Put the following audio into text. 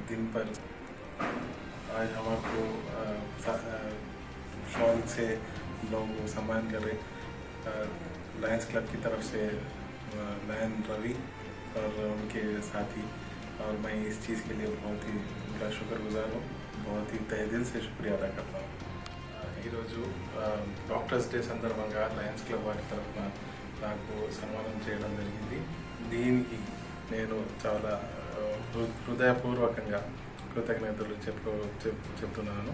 दिन पर आज हमारे शॉल से लोग सम्मान कर रहे लायंस क्लब की तरफ से लायन रवि और उनके साथी, और मैं इस चीज़ के लिए बहुत ही उनका शुक्रगुजार हूँ, बहुत ही तहे दिल से शुक्रिया अदा करता हूँ। డాక్టర్స్ డే సందర్భంగా లయన్స్ క్లబ్ వారి తరఫున నాకు సన్మానం చేయడం జరిగింది. దీనికి నేను చాలా హృదయపూర్వకంగా కృతజ్ఞతలు చెప్తున్నాను.